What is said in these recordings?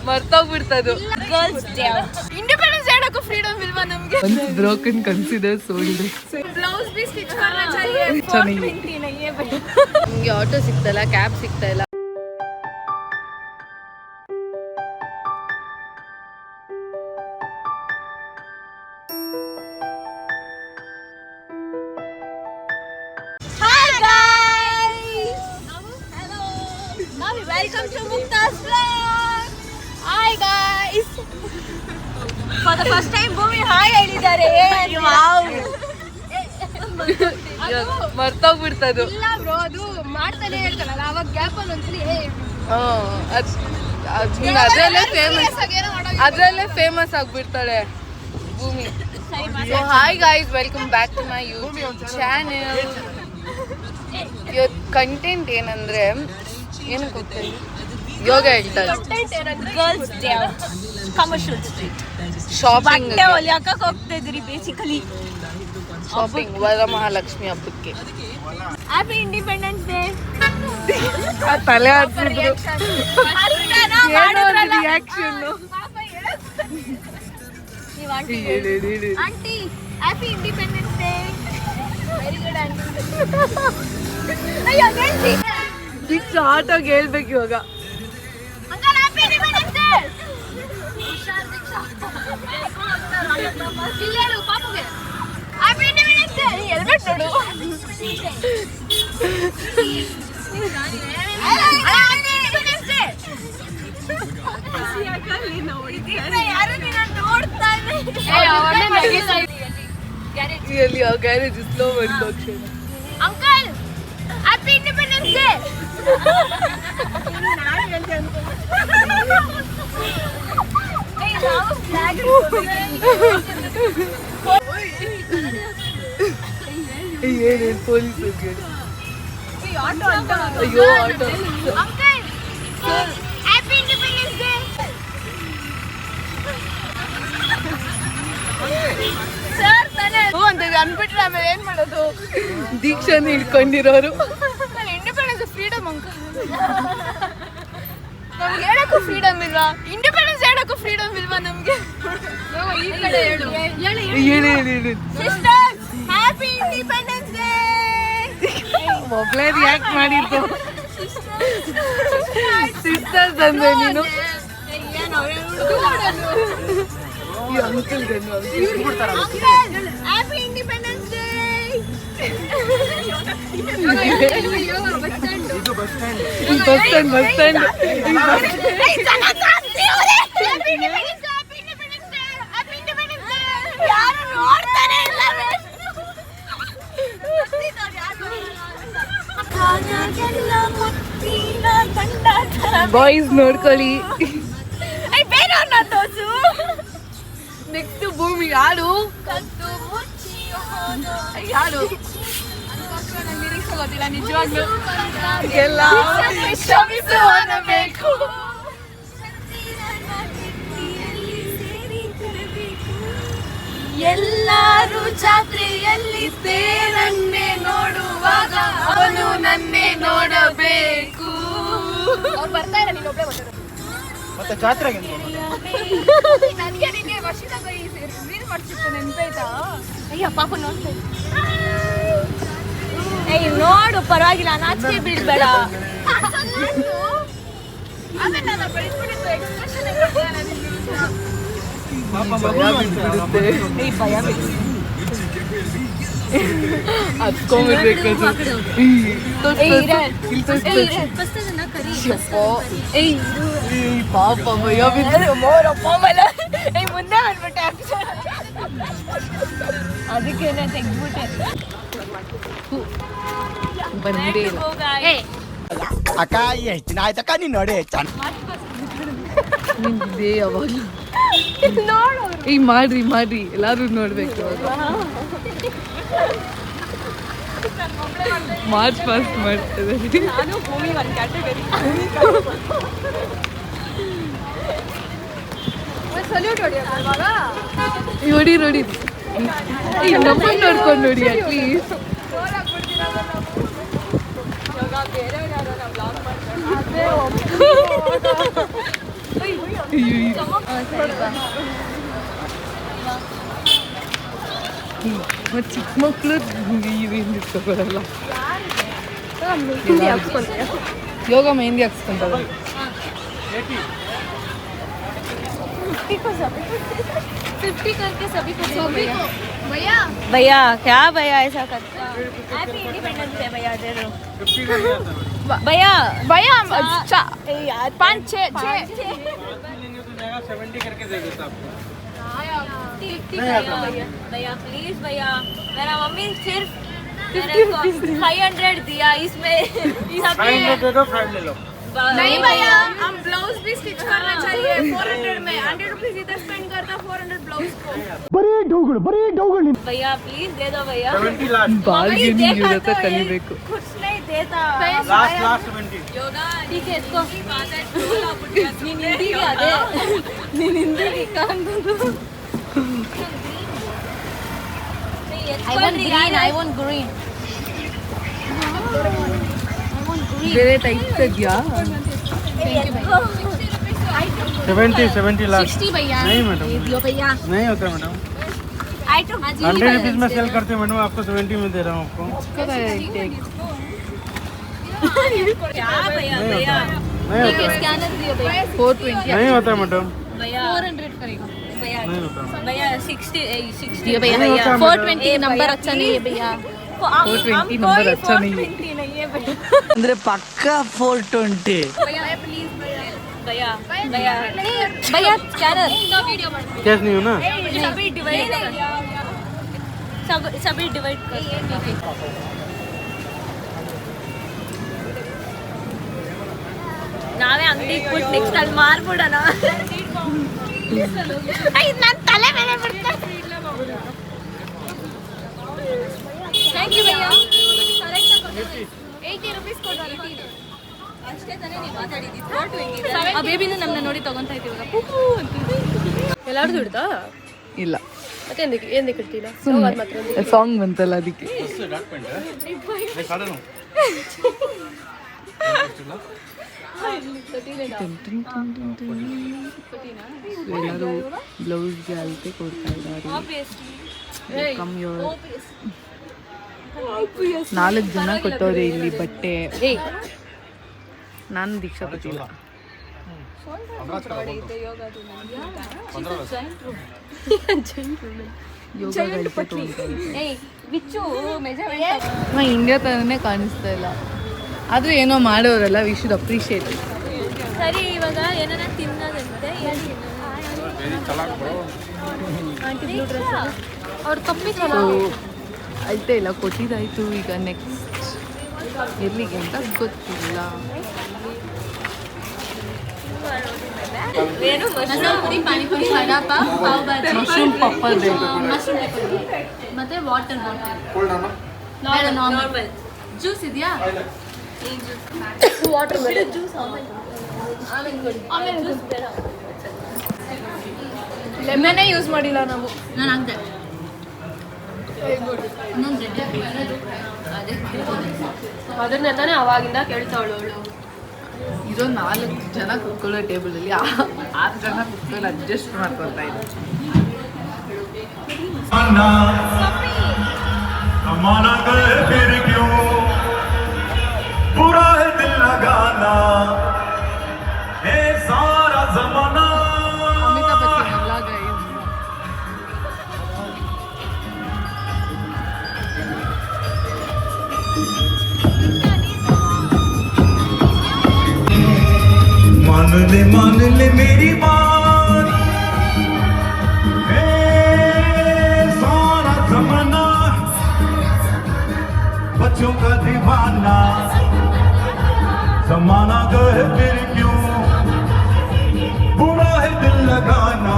ಮರ್ತೋಗ್ಬಿಡ್ತದು. Girls day independence day को freedom ಇಲ್ವಾ ನಮಗೆ? Broken consider sold. ಬ್ಲೌಸ್ भी स्टिच करना चाहिए. नहीं है भाई. ನಿಮಗೆ ಆಟೋ ಸಿಗ್ತಾ ಇಲ್ಲ, ಕ್ಯಾಬ್ ಸಿಗ್ತಾ ಇಲ್ಲ. Welcome to Mukta's vlog. Hi guys. For the first time ಭೂಮಿ ಹಾಯ್ ಹೇಳಿದ್ದಾರೆ. Wow. ಮರ್ತೋಗ್ಬಿಡ್ತದು. ಇಲ್ಲ ಬ್ರೋ, ಅದು ಮಾಡ್ತಾನೆ ಹೇಳ್ತಾನಲ್ಲ ಅವಾಗ ಗ್ಯಾಪ್ ಅಲ್ಲಿ ಒಂದ್ಸಲಿ ಅದ್ರಲ್ಲೇ ಫೇಮಸ್ ಆಗ್ಬಿಡ್ತಾಳೆ Bhoomi. Hi guys, welcome back to my YouTube channel. ಇವತ್ತು ಕಂಟೆಂಟ್ ಏನಂದ್ರೆ ಏನಕ್ಕೆ ಹೋಗ್ತಾರೆ, ಯೋಗ ಹೇಳ್ತಾರೆ. Girls day commercial street shopping ಹೊಲಿಯಕ್ಕೆ ಹೋಗ್ತಾ ಇದ್ರಿ. ಬೇಸಿಕಲಿ ಶಾಪಿಂಗ್ ವರಮಹಾಲಕ್ಷ್ಮಿ ಹಬ್ಬಕ್ಕೆ. Happy independence day. ತಲೆ ಹಾಕ್ತಿದ್ರು reaction. Aunty happy independence day. Very good aunty. ಅಯ್ಯೋ ಆಂಟಿ ದೀಕ್ಷಾ ಆಟೋಗೆ ಹೇಳ್ಬೇಕು ಇವಾಗ. Uncle happy independence day. ಹುಷಾರ್ ದೀಕ್ಷಾ. ಇಲ್ಲಿ ಹೇಳು ಪಾಪುಗೆ ಹ್ಯಾಪಿ ಇಂಡಿಪೆಂಡೆನ್ಸ್ ಡೇ. ಹೆಲ್ಮೆಟ್ ನೋಡು. ಯಾರು ನಿನ್ನ ನೋಡ್ತಾ ಗ್ಯಾರೇಜ್ ಸ್ಲೋ ಬಂತು. Uncle happy independence day. ಏನೇನು ಪೊಲೀಸ್ ಅಯ್ಯೋ auto. Uncle happy independence day. Sir ತಾನೇ ಅಂತ ಅನ್ಬಿಟ್ರೆ ಆಮೇಲೆ ಏನ್ ಮಾಡೋದು? ದೀಕ್ಷಾನ ಹಿಡ್ಕೊಂಡಿರೋರು. Independence freedom uncle. ನಮ್ಗೆ ಹೇಳಕ್ಕೂ ಫ್ರೀಡಮ್ ಇಲ್ವಾ? ಇಂಡಿಪೆಂಡೆನ್ಸ್ ಹೇಳಕ್ಕೂ ಫ್ರೀಡಮ್ ಇಲ್ವಾ ನಮ್ಗೆ? ಈ ಕಡೆ ಹೇಳು. ಹೇಳಿ sisters happy independence day. Mobile react ಮಾಡಿದ್ದು ಸಿಸ್ಟರ್ಸ್ ಅಂದ್ರೆ ನೀನು. ಈ uncle gun happy independence day. Bus stand boys ನೋಡ್ಕೊಳ್ಳಿ. ಬೇರೆಯವ್ರನ್ನ ತೋರ್ಸು. ನೆಕ್ಸ್ಟ್ ಭೂಮಿ ಹಾಡು ಹಾಡು ಗೊತ್ತಿಲ್ಲ ನಿಜವಾಗ್ಲೂ. ಎಲ್ಲ ಬೇಕು. ಎಲ್ಲರೂ ಜಾತ್ರೆಯಲ್ಲಿ ತೇರನ್ನೇ ನೋಡುವಾಗ ಅವನು ನನ್ನೇ ನೋಡಬೇಕು. ಅವ್ರು ಬರ್ತಾ ಇಲ್ಲ, ನೀನು ಒಬ್ಬಳೇ ಬರ್ತಾರೆ. ಮತ್ತೆ ಜಾತ್ರೆಗೆ ನನಗೆ ನಿನ್ನೆ ವರ್ಷದಾಗ ರೀಲ್ ಮಾಡ್ತಿತ್ತು, ನೆನ್ಪಾಯ್ತಾ? ಅಯ್ಯ ಪಾಪ ನೋಡ್ತಾ ಏಯ್ ನೋಡು, ಪರವಾಗಿಲ್ಲ, ನಾಚಿಕೆ ಬಿಡ್ಬೇಡ. ಹತ್ಕೊಂಡ್ಬಿಡ್ಬೇಕು. ಪಾಪ ಭಯ ಮುಂದೆ ಬಂದ್ಬಿಟ್ಟೆ, ಅದಕ್ಕೇನೆ ತೆಗ್ದ್ಬಿಟ್ಟೆ. ಬಂದೇ ಇಲ್ಲ. ಅಕ್ಕ ಎಷ್ಟು ದಿನ ಆಯ್ತಕ್ಕ ನೀನ್ ನೋಡಿ ನಿಂದಿದೆ ಯಾವಾಗಲೂ. ನೋಡು ಈ ಮಾಡ್ರಿ ಎಲ್ಲಾರು ನೋಡ್ಬೇಕು. ಮಾರ್ಚ್ ಪಾಸ್ಟ್ ಮಾಡ್ತೇವೆ. ನಾನು ಭೂಮಿ ಒಂದು ಕ್ಯಾಟಗರಿ. ಸಲ್ಯೂಟ್ ಹೊಡಿಯೋವಾಗ ನೋಡಿ ಈಗ ನಮ್ಮನ್ನು ನೋಡ್ಕೊಂಡು ನೋಡಿ ಅಟ್ಲೀಸ್ಟ್. ಮತ್ತು ಚಿಕ್ಕ ಮಕ್ಕಳು ಇವೇನು ತಗೊಳಲ್ಲ. ಯೋಗ ಮೆಹಂದಿ ಹಾಕ್ಸ್ಕೊಂತಾರೆ. 50 करके सभी को भैया भैया क्या भैया ऐसा करता हैप्पी इंडिपेंडेंस डे भैया दे दो भैया भैया 5 6 70 करके दे देता आपको। भैया प्लीज भैया मेरा मम्मी सिर्फ 500 दिया इसमें 500 दे दो 5 ले लो। नहीं भैया, हम ब्लाउज भी स्टिच करना चाहिए 400 में. 100 रुपीज इधर स्पेंड करता 400 ब्लाउज को. भैया प्लीज दे दो भैया 70 लास्ट ಬಾಲ್ಗಿನಿ ಇರುತ್ತೆ ಕಲಿಬೇಕು. कुछ नहीं देता लास्ट 70 ठीक है इसको ನೀನ್ ಹಿಂದಿಗೆ ಅದೇ ನೀನ್ ಹಿಂದಿಗೆ ಕಾಣ್ಬೋದು I want green ಬೇರೆ ಟೈಪ್ ಇದೆಯಾ? 70 लास्ट 60 भैया नहीं मैडम दियो भैया नहीं होता मैडम। आई टू 100 रुपीज में सेल करते हैं मैडम, आपको 70 में दे रहा हूँ आपको। क्या भैया भैया नहीं ठीक है होता स्कैनर दियो भैया 420 नहीं होता मैडम, भैया 400 करेगा भैया नहीं होता। भैया 60 दियो भैया. नहीं होता मैडम। 420 नंबर अच्छा नहीं है भैया 420 नंबर अच्छा नहीं है. नहीं है भैया ಅಂದ್ರೆ ಪಕ್ಕ 420. भैया प्लीज भैया भैया भैया स्कैनर वीडियो कैश नहीं हो ना? सभी डिवाइड सभी डिवाइड कर ನಾವೇ ಅಂಗಡಿ ಕೊಟ್ಟು ನೆಕ್ಸ್ಟ್ ಅಲ್ಲಿ ಮಾರ್ಬಿಡೋಣ ನನ್ನ ತಲೆ ಮೇಲೆ ಬಿಡ್ತಾ ಥ್ಯಾಂಕ್ ಯು ಭಯ್ಯ 80 rupees ಕೊಡು ಅಷ್ಟೇ ತಾನೇ ನೀವು ಮಾತಾಡಿದ್ದು 420 ಆ ಬೇಬಿನ ನಮ್ಮನ್ನ ನೋಡಿ ತಗೊಂತಾ ಇದ್ದೀವಿ ಇವಾಗ ಪೂಪು ಅಂತ ಎಲ್ಲಾರ್ದು ಹಿಡ್ದಾ ಇಲ್ಲ, ಮತ್ತೆ ಏನಕ್ಕೆ ಇಡ್ತೀರಾ ಸುಮ್ಮನೆ ಸಾಂಗ್ ಬಂತಲ್ಲ ಅದಕ್ಕೆ. ಎಲ್ಲರೂ ಬ್ಲೌಸ್ಗೆ ಅಳತೆ ಕೊಡ್ತಾ ಇದ್ದಾರೆ. ಕಮ್ಮಿ 4 ಜನ ಕೊಟ್ಟವ್ರೆ ಇಲ್ಲಿ ಬಟ್ಟೆ. ನಾನು ದೀಕ್ಷಾ ಕೊಟ್ಟಿಲ್ಲ. ಇಂಡಿಯಾ ಥರನೇ ಕಾಣಿಸ್ತಾ ಇಲ್ಲ, ಆದ್ರೂ ಏನೋ ಮಾಡೋರಲ್ಲ, ವಿ ಶುಡ್ ಅಪ್ರಿಷಿಯೇಟ್. ಸರಿ ಇವಾಗ ಏನಾರ ತಿನ್ನೋದಂತೆ ಅವ್ರು ತಪ್ಪಿಸಲ್ಲ ಅಳ್ತೆ ಇಲ್ಲ, ಕೊಟ್ಟಿದ್ದಾಯ್ತು. ಈಗ ನೆಕ್ಸ್ಟ್ ಎಲ್ಲಿಗೆ ಅಂತ ಗೊತ್ತಿಲ್ಲ. ಏನು ಮಸಾಲೆ ಪಾನಿಪುರಿ ವಡಾಪ ಪಾವ್ ಭಾಜಿ ಮಶ್ರೂಮ್ ಪಪ್ಪರ್ ಬೇಕು. ಮತ್ತೆ ವಾಟರ್ ನಾರ್ಮಲ್ ಜ್ಯೂಸ್ ಇದೆಯಾ? ವಾಟರ್ ಜ್ಯೂಸ್ ಆಮೇಲೆ ಲೆಮನ್ನೇ ಯೂಸ್ ಮಾಡಿಲ್ಲ ನಾವು. ನಾನು ಹಾಕ್ದೆ ಇನ್ನೊಂದು ಅದನ್ನೆಲ್ಲಾನೇ ಅವಾಗಿಂದ ಕೇಳ್ತಾವಳು ಅವಳು. ಇರೋ 4 ಜನ ಕುತ್ಕೊಳ್ಳೋ ಟೇಬಲಲ್ಲಿ 6 ಜನ ಕುತ್ಕೊಂಡು ಅಡ್ಜಸ್ಟ್ ಮಾಡ್ಕೊಳ್ತಾ ಇದ್ದಾರೆ. जमाना गए फिर क्यों बुरा है दिल लगाना है सारा जमाना ಅಮಿತಾಬ್ ಬಚ್ಚನ್ ಎಲ್ಲ ಗೈಸ್. मान ले मेरी बात है सारा जमाना बच्चों का दीवाना जमाना गए फिर क्यों बुरा है दिल लगाना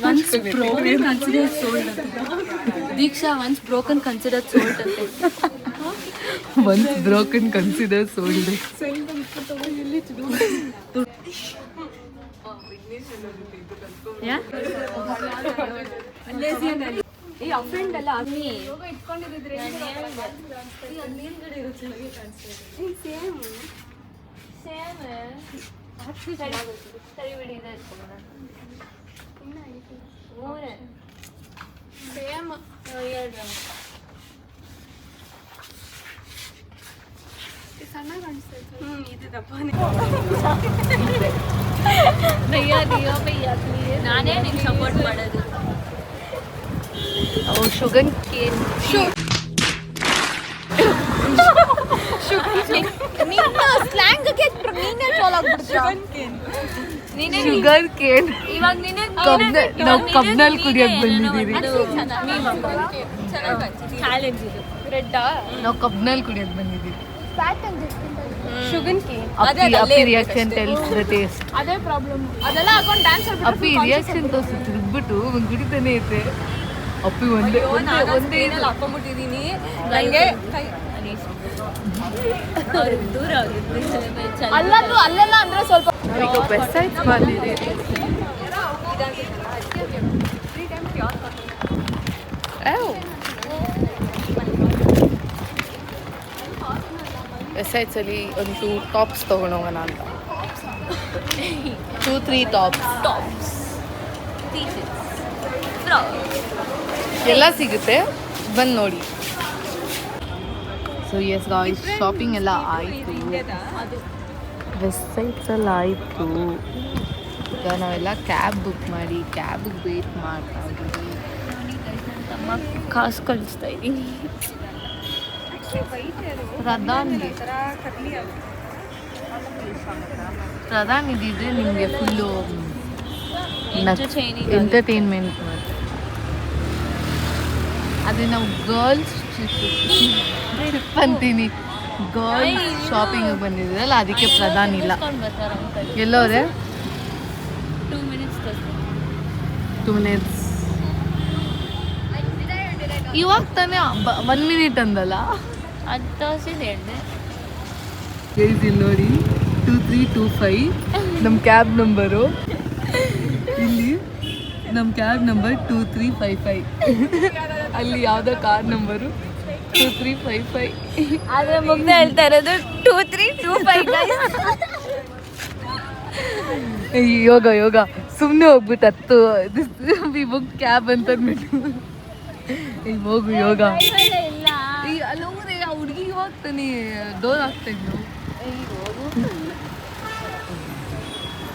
once broken considered sold ದೀಕ್ಷಾ once broken considered sold ಅಂತೆ. Once broken consider sold. ಏ ಅಫ್ರೆಂಡ್ ಎಲ್ಲ ಇಟ್ಕೊಂಡಿದ್ರೆ ಸರಿ ಬಿಡಿ ಇದೆ ಸೇಮ್ ಸಣ್ಣ ಕಾಣಿಸ್ತೈತೆ ಇದು ದಪ್ಪನೇ ನಾನೇ ನಿಂಗೆ ಸಪೋರ್ಟ್ ಮಾಡೋದು ಶುಗರ್ ಕೇನ್ ನಿನ್ನ ಸ್ಲ್ಯಾಂಗ್ಗೆ ನೀನೇ ಟ್ರೋಲ್ ಆಗ್ಬಿಡ್ತೀಯ ಶುಗರ್ ಕೇನ್ ಇವಾಗ ನೀನೇ ನಾವು ಕಬ್ನಲ್ಲಿ ಕುಡಿಯಕ್ ಬಂದಿದ್ದೀವಿ ಚಾಲೆಂಜ್ ಇದು ರೆಡ್ಡಾ ನಾವು ಕಬ್ನಲ್ಲಿ ಕುಡಿಯಕ್ ಬಂದಿದ್ದೀವಿ ಶುಗರ್ ಕೇನ್ ಅಪ್ಪಿ ರಿಯಾಕ್ಷನ್ ಟೆಲ್ಸ್ ದ ಟೇಸ್ಟ್ ಅದೇ ಪ್ರಾಬ್ಲಮ್ ಅದೆಲ್ಲ ಹಾಕೊಂಡು ಡ್ಯಾನ್ಸ್ ಅಪ್ಪಿ ರಿಯಾಕ್ಷನ್ ತೋರಿಸಿ ತಿರುಗ್ಬಿಟ್ಟು ಒಂದು ಕುಡಿತಾನೆ ಐತೆ ಅಪ್ಪಿ ಒಂದೇ ಹಾಕೊಂಡ್ಬಿಟ್ಟಿದೀನಿ ನನಗೆ ದೂರ ಅಲ್ಲೆಲ್ಲ ಅಂದ್ರೆ ಸ್ವಲ್ಪ ಈಗ ವೆಬ್ಸೈಟ್ಸ್ ಬಂದಿದೆ ವೆಬ್ಸೈಟ್ಸ್ ಅಲ್ಲಿ ಒಂದು ಟಾಪ್ಸ್ ತಗೊಂಡೋಗೋಣ ಅಂತ 2-3 ಟಾಪ್ಸ್ ಎಲ್ಲ ಸಿಗುತ್ತೆ ಬಂದು ನೋಡಿ ಸೊ ಎಸ್ ಗಾಯ್ಸ್ ಶಾಪಿಂಗ್ ಎಲ್ಲ ಆಯಿತು ವೆಬ್ಸೈಟ್ಸಲ್ಲಿ ಆಯಿತು ಈಗ ನಾವೆಲ್ಲ ಕ್ಯಾಬ್ ಬುಕ್ ಮಾಡಿ ಕ್ಯಾಬಿಗೆ ವೇಟ್ ಮಾಡ್ತಾ ಇದ್ದೀವಿ ತಮ್ಮ ಕಾಸು ಕಳಿಸ್ತಾ ಇದ್ದೀನಿ ಪ್ರಧಾನ್ ಇದ್ದಿದ್ರೆ ನಿಮಗೆ ಫುಲ್ಲು ಎಂಟರ್ಟೈನ್ಮೆಂಟ್ ಮಾಡಿ ಅದೇ ನಾವು ಗರ್ಲ್ಸ್ ಟ್ರಿಪ್ ಅಂತೀನಿ ಗರ್ಲ್ಸ್ ಶಾಪಿಂಗ್ ಬಂದಿದ್ರಲ್ಲ ಅದಕ್ಕೆ ಪ್ರಧಾನ್ ಇಲ್ಲ ಎಲ್ಲೋರೆ 2 minutes 2 minutes ಇವಾಗ ತಾನೇ 1 minute ಅಂದಲ್ಲ ಅದು ತೋರಿಸಿದ್ದು ಹೇಳಿದೆ ಇಲ್ಲಿ ನೋಡಿ 2325 ನಮ್ಮ ಕ್ಯಾಬ್ ನಂಬರು ಇಲ್ಲಿ ನಮ್ಮ ಕ್ಯಾಬ್ ನಂಬರ್ 2355 ಅಲ್ಲಿ ಯಾವುದೋ ಕಾರ್ ನಂಬರು 2355 ಆದರೆ ಮುಗ್ದೆ ಹೇಳ್ತಾ ಇರೋದು 2325 ಯೋಗ ಸುಮ್ಮನೆ ಹೋಗ್ಬಿಟ್ಟು ವಿ ಬುಕ್ ಕ್ಯಾಬ್ ಅಂತ ಅಂದ್ಬಿಟ್ಟು ಈಗ ಹೋಗು ಯೋಗ ಇಲ್ಲ ಅಲ್ಲಿ ಹೋಗ್ರೆ ಆ ಹುಡುಗಿ ಹೋಗ್ತಾನೆ ಡೋರ್ ಆಗ್ತಾ ಇದ್ಲು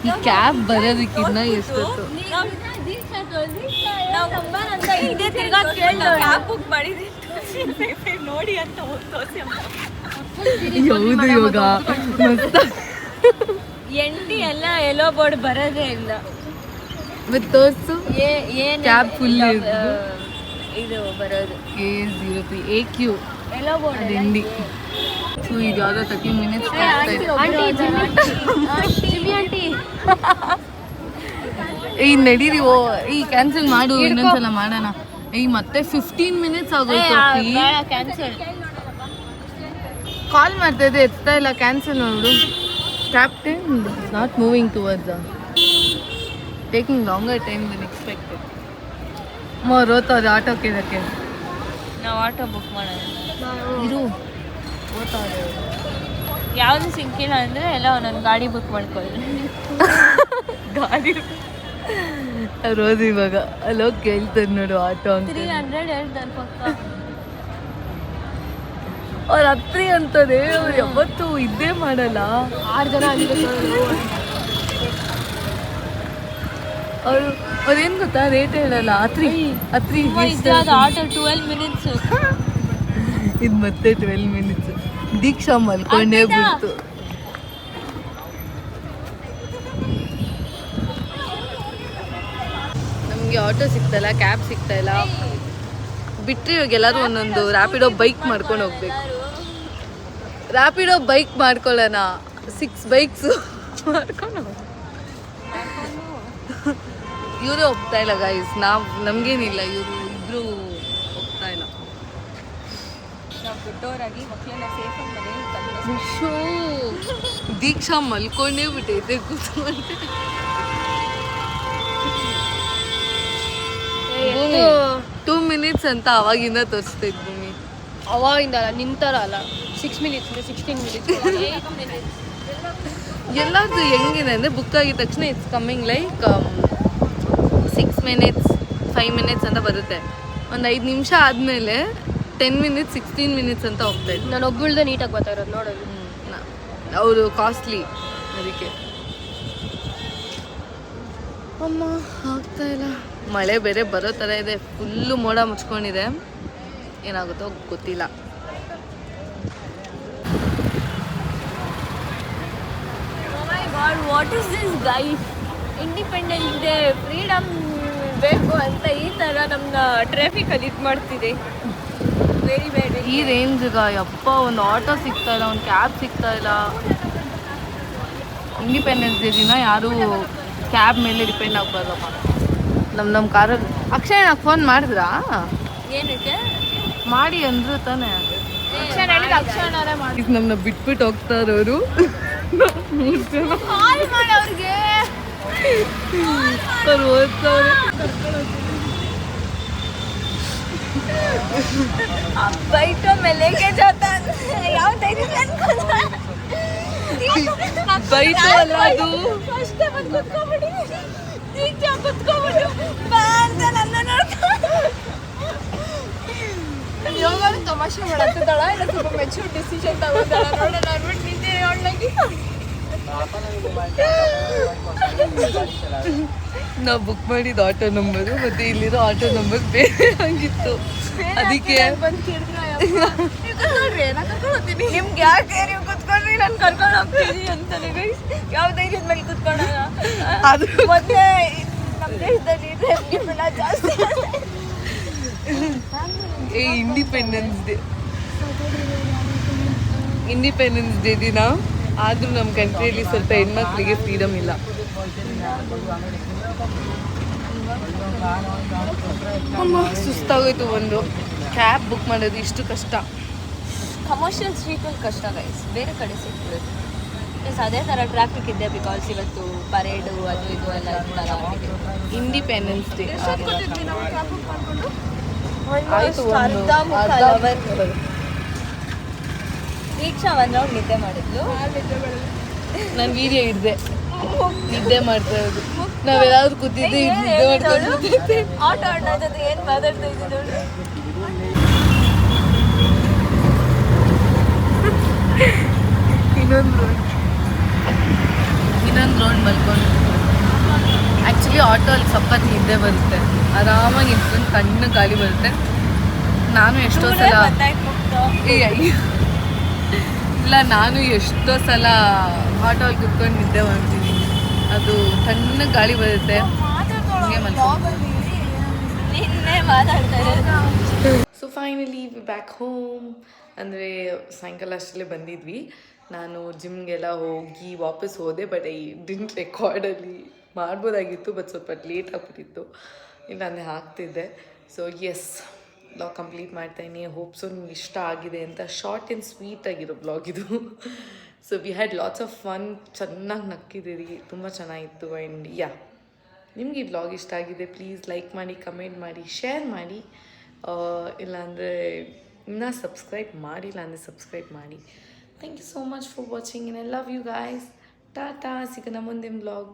ಈ ಕ್ಯಾಬ್ ಬರೋದಕ್ಕಿನ್ನ ಎಷ್ಟೊತ್ತು ಇದೇ ತಿರ್ಗಾ ಕ್ಯಾಬ್ ಬುಕ್ ಮಾಡಿದ್ವಿ ನೋಡಿ ಅಂತ ತೋರಿಸಿ ಹೌದು ಯೋಗ ಮಸ್ತ್ ಎಂಟಿ ಎಲ್ಲ ಎಲ್ಲೋ ಬೋರ್ಡ್ ಬರೋದೇ ಇಲ್ಲ ಮತ್ತೆ ತೋರಿಸು ಏನು ಕ್ಯಾಬ್ ಫುಲ್ ಇದು ಬರೋದು A03 AQ ಎಲ್ಲೋ ಬೋರ್ಡ್ ಅದು ಎಂಡಿ ಸೊ ಇದು ಯಾವುದೋ 30 minutes ಈ ನಡೀರಿ ಈ ಕ್ಯಾನ್ಸಲ್ ಮಾಡು ಇನ್ನೊಂದ್ಸಲ ಮಾಡೋಣ ಈ ಮತ್ತೆ 15 minutes ಆಗೋಯ್ತು ಕ್ಯಾನ್ಸಲ್ ಕಾಲ್ ಮಾಡ್ತಾ ಇದೆ ಎತ್ತಾ ಇಲ್ಲ ಕ್ಯಾನ್ಸಲ್ ಮಾಡು captain not moving towards taking longer time than expected ರೋತವ್ರೆ ಆಟೋಕ್ಕೆ ಇದಕ್ಕೆ ನಾವು ಆಟೋ ಬುಕ್ ಮಾಡೋಣ ಇರು ಓದ್ತಾರೆ ಯಾವುದು ಸಿಕ್ಕಿಲ್ಲ ಅಂದರೆ ಎಲ್ಲ ಒಂದೊಂದು ಗಾಡಿ ಬುಕ್ ಮಾಡ್ಕೊಳ್ಳಿ ಗಾಡಿ ರೋಸ್ ಇವಾಗ ಅಲ್ಲೋಗಿ ಕೇಳ್ತಾರೆ ನೋಡು ಆಟೋ ಅಂತ 300 ಹೇಳ್ತಾರೆ ಪಕ್ಕ ಅವ್ರ ಹತ್ರಿ ಅಂತಾರೆ ಅವ್ರು ಯಾವತ್ತೂ ಇದ್ದೇ ಮಾಡಲ್ಲ 6 ಜನ ಅವರು ಅವ್ರೇನು ಗೊತ್ತಾ ರೇಟ್ ಹೇಳಲ್ಲ ಹತ್ರಿ ಅದು ಆಟೋ 12 minutes ಇದು ಮತ್ತೆ 12 minutes ದೀಕ್ಷಾ ಮಲ್ಕೊಂಡೇ ಬಿಡ್ತು ನಮಗೆ ಆಟೋ ಸಿಗ್ತಾಯಿಲ್ಲ ಕ್ಯಾಬ್ ಸಿಗ್ತಾಯಿಲ್ಲ ಬಿಟ್ಟರೆ ಇವಾಗ ಎಲ್ಲರೂ ಒಂದೊಂದು ರ್ಯಾಪಿಡೋ ಬೈಕ್ ಮಾಡ್ಕೊಂಡು ಹೋಗ್ಬೇಕು ರ್ಯಾಪಿಡೋ ಬೈಕ್ ಮಾಡ್ಕೊಳ್ಳೋಣ 6 ಬೈಕ್ಸು ಮಾಡ್ಕೊಂಡು ಇವರೇ ಹೋಗ್ತಾ ಇಲ್ಲ ಗೈಸ್ ನಮಗೇನಿಲ್ಲ ಇವರು ಇಬ್ಬರು ಹೋಗ್ತಾ ಇಲ್ಲ ನಾವು ದೊಡ್ಡವರಾಗಿ ಮಕ್ಕಳನ್ನ ಸೇಫಾಗಿ ಮನೆಯಲ್ಲಿ ಶೋ ದೀಕ್ಷಾ ಮಲ್ಕೊಂಡೇ ಬಿಟ್ಟೈತೆ ಕೂತ್ಕೊಂಡು 2 ಮಿನಿಟ್ಸ್ ಅಂತ ಅವಾಗಿಂದ ತೋರಿಸ್ತಾ ಇದ್ದೀನಿ. ಅವಾಗಿಂದ ಅಲ್ಲ, ನಿಂತರ ಅಲ್ಲ, 6 ಮಿನಿಟ್ಸ್ 16 ಮಿನಿಟ್ಸ್ 8 ಮಿನಿಟ್ಸ್ ಎಲ್ಲದು ಹೆಂಗಿದೆ ಅಂದರೆ ಬುಕ್ ಆಗಿದ ತಕ್ಷಣ it's coming like 6 minutes 5 minutes ಅಂತ ಬರುತ್ತೆ. ಒಂದು 5 ನಿಮಿಷ ಆದಮೇಲೆ 10 ಮಿನಿಟ್ಸ್ 16 ಮಿನಿಟ್ಸ್ ಅಂತ ಹೋಗ್ತಾಯಿತ್ತು. ನಾನು ಒಬ್ಬಳ್ದೆ ನೀಟಾಗಿ ಬರ್ತಾ ಇರೋದು ನೋಡೋದು. ಅವರು ಕಾಸ್ಟ್ಲಿ ಅದಕ್ಕೆ. ಅಮ್ಮ ಆಗ್ತಾ ಇಲ್ಲ. ಮಳೆ ಬೇರೆ ಬರೋ ಥರ ಇದೆ, ಫುಲ್ಲು ಮೋಡ ಮುಚ್ಕೊಂಡಿದೆ. ಏನಾಗುತ್ತೋ ಗೊತ್ತಿಲ್ಲ. What is this guys? Independence day, freedom ಬೇಕು ಅಂತ ಈ ಥರ ನಮ್ಮನ್ನ ಟ್ರಾಫಿಕಲ್ಲಿ ಇದು ಮಾಡ್ತಿದೆ. Very bad. ಈ ರೇಂಜ್ಗ ಯಪ್ಪ, ಒಂದು ಆಟೋ ಸಿಗ್ತಾ ಇಲ್ಲ, ಒಂದು ಕ್ಯಾಬ್ ಸಿಗ್ತಾ ಇಲ್ಲ. ಇಂಡಿಪೆಂಡೆನ್ಸ್ ಡೇ ದಿನ ಯಾರೂ ಕ್ಯಾಬ್ ಮೇಲೆ ಡಿಪೆಂಡ್ ಆಗ್ಬಾರ್ದಪ್ಪ. ನಮ್ಮ ಕಾರಲ್ಲಿ ಅಕ್ಷಯ್ నాకు ಫೋನ್ ಮಾಡಿದ್ರಾ? ಏನಕ್ಕೆ ಮಾಡಿ ಅಂದ್ರು ತಾನೇ. ಈಗ ನಮ್ಮನ್ನ ಬಿಟ್ಬಿಟ್ಟು ಹೋಗ್ತಾ ಇರೋರು ಅವ್ರು ಓದ್ತವ್ರೆ. ಬೈಟೋ ಮೇಲೆ ಲೇಕೆ ಜಾತಾ ಯಾವ ಧೈರ್ಯ ಬೈಟು ಅಲ್ಲ ಅದು. ಅಷ್ಟೇ ಬಂದು ಕುತ್ಕೊಂಡ್ಬಿಡಿ, ಈಗ ಕುತ್ಕೊಂಡ್ಬಿಟ್ಟು ಬಾ ಅಂತ ನನ್ನ ನೋಡ್ಕೊಂಡು ಯೋಗನು ತಮಾಷೆ ಮಾಡತ್ತಿದ್ದಾಳ. ಇಲ್ಲ ಸ್ವಲ್ಪ ಮೆಚೂರ್ ಡಿಸಿಷನ್ ತಗೊಂಡಾಳ ನೋಡೋಣ ಅಂದ್ಬಿಟ್ಟು ನಿಂದೆ ಹೇಳಲಾಗಿ ನಾವು ಬುಕ್ ಮಾಡಿದ ಆಟೋ ನಂಬರು ಮತ್ತೆ ಇಲ್ಲಿರೋ ಆಟೋ ನಂಬರ್ ಬೇರೆ ಆಗಿತ್ತು. ಅದಕ್ಕೆ ಬಂದು ಕೇಳಿದ್ರು ನೋಡ್ರಿ ನಾನು ಕರ್ಕೊಂಡು ಹೋಗ್ತೀನಿ, ನಿಮ್ಗೆ ಯಾಕೆ ನೀವು ಕುತ್ಕೊಂಡ್ರಿ ನಾನು ಕರ್ಕೊಂಡು ಹೋಗ್ತೀನಿ ಅಂತಾನೆ. ಗೈಸ್ ಯಾವ ಧೈರ್ಯದ ಮೇಲೆ ಕುತ್ಕೊಳ್ಳೋಣ? ಅದು ಮತ್ತೆ ನಮ್ಮ ದೇಶದಲ್ಲಿ ರೇಪ್ಗಿಂತ ಜಾಸ್ತಿ. ಇಂಡಿಪೆಂಡೆನ್ಸ್ ಡೇ ದಿನ ಆದರೂ ನಮ್ಮ ಕಂಟ್ರಿಯಲ್ಲಿ ಸ್ವಲ್ಪ ಹೆಣ್ಮಕ್ಳಿಗೆ ಫ್ರೀಡಮ್ ಇಲ್ಲ. ಅಮ್ಮ ಸುಸ್ತಾಗೋಯ್ತು. ಒಂದು ಕ್ಯಾಬ್ ಬುಕ್ ಮಾಡೋದು ಇಷ್ಟು ಕಷ್ಟ. ಕಮರ್ಷಿಯಲ್ ಸ್ಟ್ರೀಟಲ್ಲಿ ಕಷ್ಟ ಗೈಸ್, ಬೇರೆ ಕಡೆ ಸಿಗ್ಬಿಡುತ್ತೆ. ಪ್ಲಸ್ ಅದೇ ಥರ ಟ್ರಾಫಿಕ್ ಇದೆ, ಬಿಕಾಸ್ ಇವತ್ತು ಪರೇಡು ಅದು ಇದು ಎಲ್ಲ ಇಂಡಿಪೆಂಡೆನ್ಸ್ ಡೇ ಆಯಿತು. ದೀಕ್ಷಾ ಒಂದು ರೌಂಡ್ ನಿದ್ದೆ ಮಾಡಿದ್ಲು. ನಾನು ವೀಡಿಯೋ ಹಿಡ್ದೆ ನಿದ್ದೆ ಮಾಡ್ತಾ ಇರೋದು. ನಾವೆಲ್ಲಾದ್ರೂ ಕೂತಿದ್ದೆ ನಿದ್ದೆ ಮಾಡ್ಕೊಂಡು ಆಟೋ ಅಣ್ಣ ಜೊತೆ ಏನು ಮಾತಾಡ್ತಾ ಇದ್ದೀನಿ ನೋಡ್ರಿ. ಇನ್ನೊಂದು ರೌಂಡ್ ಮಲ್ಕೊಂಡು. ಆ್ಯಕ್ಚುಲಿ ಆಟೋ ಅಲ್ಲಿ ಸಪ್ಪತ್ತು ನಿದ್ದೆ ಬರುತ್ತೆ, ಆರಾಮಾಗಿ ಇಟ್ಕೊಂಡು ಕಣ್ಣು ಗಾಳಿ ಬರುತ್ತೆ. ನಾನು ಎಷ್ಟೋ ಸಲ ಇಲ್ಲ, ನಾನು ಎಷ್ಟೋ ಸಲ ಆಟೋ ಅಲ್ಲಿ ಕುತ್ಕೊಂಡು ನಿದ್ದೆ ಮಾಡ್ತೀನಿ. ಅದು ತಣ್ಣಗೆ ಗಾಳಿ ಬರುತ್ತೆ, ಹಂಗೆ ನಿನ್ನೆ ಮಾತಾಡ್ತಾ ಇರೋದು. So finally back home. ಅಂದರೆ ಸಾಯಂಕಾಲ ಅಷ್ಟಲ್ಲೇ ಬಂದಿದ್ವಿ. ನಾನು ಜಿಮ್ಗೆಲ್ಲ ಹೋಗಿ ವಾಪಸ್ ಹೋದೆ, ಬಟ್ ಐ ಡಿಂಟ್ ರೆಕಾರ್ಡಲ್ಲಿ ಮಾಡ್ಬೋದಾಗಿತ್ತು, ಬಟ್ ಸ್ವಲ್ಪ ಲೇಟ್ ಆಗಿಬಿಟ್ಟಿತ್ತು, ಇಲ್ಲಾಂದರೆ ಹಾಕ್ತಿದ್ದೆ. ಸೊ ಎಸ್, ಬ್ಲಾಗ್ ಕಂಪ್ಲೀಟ್ ಮಾಡ್ತಾಯಿನಿ. ಹೋಪ್ಸು ನಿಮ್ಗೆ ಇಷ್ಟ ಆಗಿದೆ ಅಂತ. ಶಾರ್ಟ್ ಆ್ಯಂಡ್ ಸ್ವೀಟ್ ಆಗಿರೋ ಬ್ಲಾಗ್ ಇದು. So we had lots of fun, ಚೆನ್ನಾಗಿ ನಕ್ಕಿದ್ದೀರಿ, ತುಂಬ ಚೆನ್ನಾಗಿತ್ತು. ಆ್ಯಂಡ್ ಯಾ, ನಿಮ್ಗೆ ಈ ಬ್ಲಾಗ್ ಇಷ್ಟ ಆಗಿದೆ ಪ್ಲೀಸ್ ಲೈಕ್ ಮಾಡಿ, ಕಮೆಂಟ್ ಮಾಡಿ, ಶೇರ್ ಮಾಡಿ. ಇಲ್ಲಾಂದರೆ ಇನ್ನೂ ಸಬ್ಸ್ಕ್ರೈಬ್ ಮಾಡಿಲ್ಲ ಅಂದರೆ ಸಬ್ಸ್ಕ್ರೈಬ್ ಮಾಡಿ. Thank you so much for watching and I love you guys. ಟಾಟಾ, ಸಿಗೋಣ ಮುಂದಿನ ಬ್ಲಾಗ್.